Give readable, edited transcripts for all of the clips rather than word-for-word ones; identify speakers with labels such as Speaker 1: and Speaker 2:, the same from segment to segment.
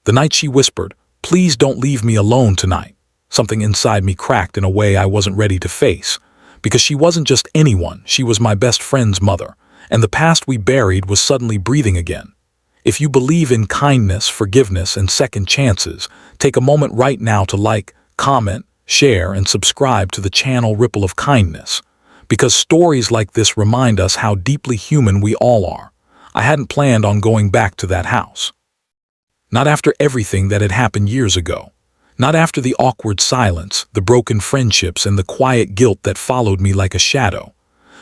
Speaker 1: The night she whispered, "Please don't leave me alone tonight." Something inside me cracked in a way I wasn't ready to face. Because she wasn't just anyone, she was my best friend's mother, and the past we buried was suddenly breathing again. If you believe in kindness, forgiveness, and second chances, take a moment right now to like, comment, share, and subscribe to the channel Ripple of Kindness. Because stories like this remind us how deeply human we all are. I hadn't planned on going back to that house. Not after everything that had happened years ago. Not after the awkward silence, the broken friendships, and the quiet guilt that followed me like a shadow.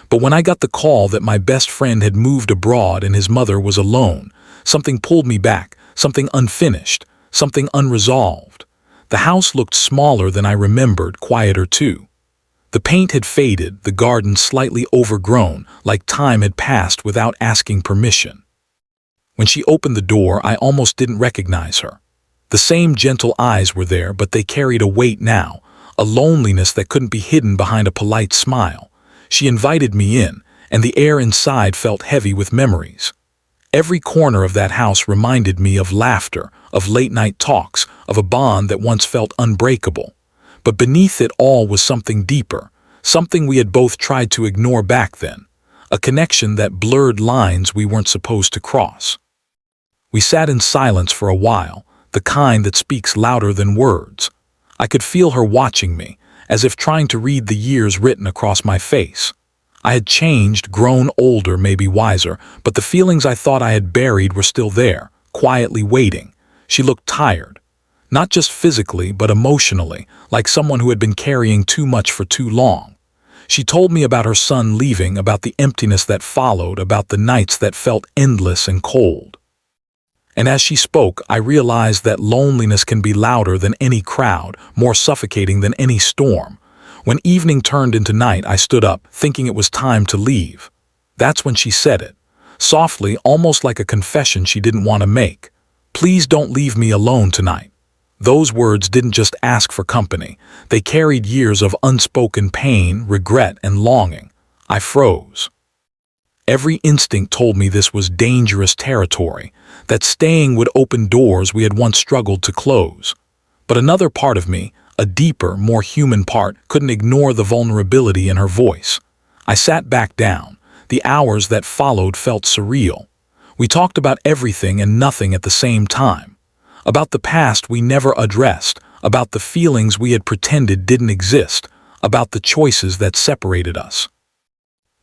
Speaker 1: But when I got the call that my best friend had moved abroad and his mother was alone, something pulled me back, something unfinished, something unresolved. The house looked smaller than I remembered, quieter too. The paint had faded, the garden slightly overgrown, like time had passed without asking permission. When she opened the door, I almost didn't recognize her. The same gentle eyes were there, but they carried a weight now, a loneliness that couldn't be hidden behind a polite smile. She invited me in, and the air inside felt heavy with memories. Every corner of that house reminded me of laughter, of late-night talks, of a bond that once felt unbreakable. But beneath it all was something deeper, something we had both tried to ignore back then, a connection that blurred lines we weren't supposed to cross. We sat in silence for a while, the kind that speaks louder than words. I could feel her watching me, as if trying to read the years written across my face. I had changed, grown older, maybe wiser, but the feelings I thought I had buried were still there, quietly waiting. She looked tired. Not just physically, but emotionally, like someone who had been carrying too much for too long. She told me about her son leaving, about the emptiness that followed, about the nights that felt endless and cold. And as she spoke, I realized that loneliness can be louder than any crowd, more suffocating than any storm. When evening turned into night, I stood up, thinking it was time to leave. That's when she said it, softly, almost like a confession she didn't want to make. "Please don't leave me alone tonight." Those words didn't just ask for company. They carried years of unspoken pain, regret, and longing. I froze. Every instinct told me this was dangerous territory, that staying would open doors we had once struggled to close. But another part of me, a deeper, more human part, couldn't ignore the vulnerability in her voice. I sat back down. The hours that followed felt surreal. We talked about everything and nothing at the same time. About the past we never addressed, about the feelings we had pretended didn't exist, about the choices that separated us.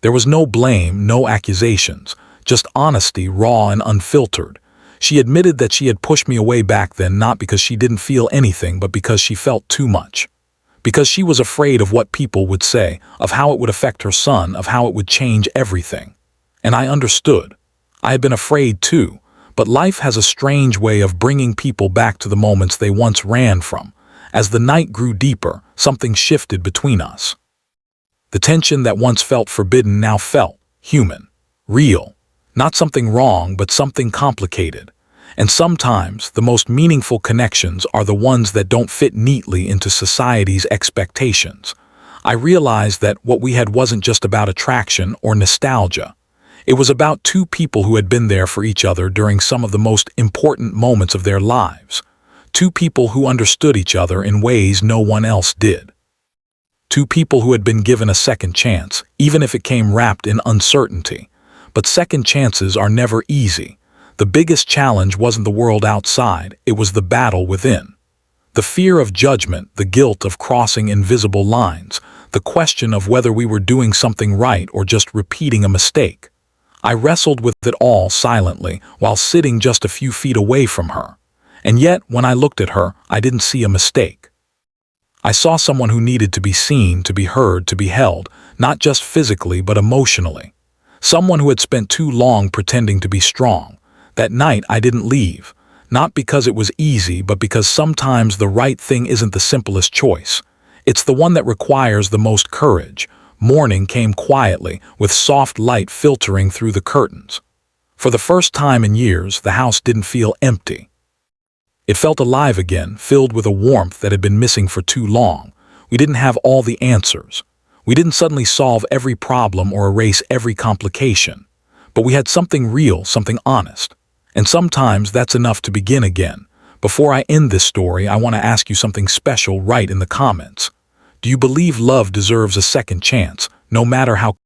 Speaker 1: There was no blame, no accusations, just honesty, raw and unfiltered. She admitted that she had pushed me away back then not because she didn't feel anything, but because she felt too much. Because she was afraid of what people would say, of how it would affect her son, of how it would change everything. And I understood. I had been afraid too, but life has a strange way of bringing people back to the moments they once ran from. As the night grew deeper, something shifted between us. The tension that once felt forbidden now felt human, real. Not something wrong, but something complicated. And sometimes the most meaningful connections are the ones that don't fit neatly into society's expectations. I realized that what we had wasn't just about attraction or nostalgia. It was about two people who had been there for each other during some of the most important moments of their lives. Two people who understood each other in ways no one else did. Two people who had been given a second chance, even if it came wrapped in uncertainty. But second chances are never easy. The biggest challenge wasn't the world outside, it was the battle within. The fear of judgment, the guilt of crossing invisible lines, the question of whether we were doing something right or just repeating a mistake. I wrestled with it all silently while sitting just a few feet away from her. And yet, when I looked at her, I didn't see a mistake. I saw someone who needed to be seen, to be heard, to be held, not just physically but emotionally. Someone who had spent too long pretending to be strong. That night I didn't leave, not because it was easy, but because sometimes the right thing isn't the simplest choice. It's the one that requires the most courage. Morning came quietly, with soft light filtering through the curtains. For the first time in years, the house didn't feel empty. It felt alive again, filled with a warmth that had been missing for too long. We didn't have all the answers. We didn't suddenly solve every problem or erase every complication. But we had something real, something honest. And sometimes that's enough to begin again. Before I end this story, I want to ask you something special right in the comments. Do you believe love deserves a second chance, no matter how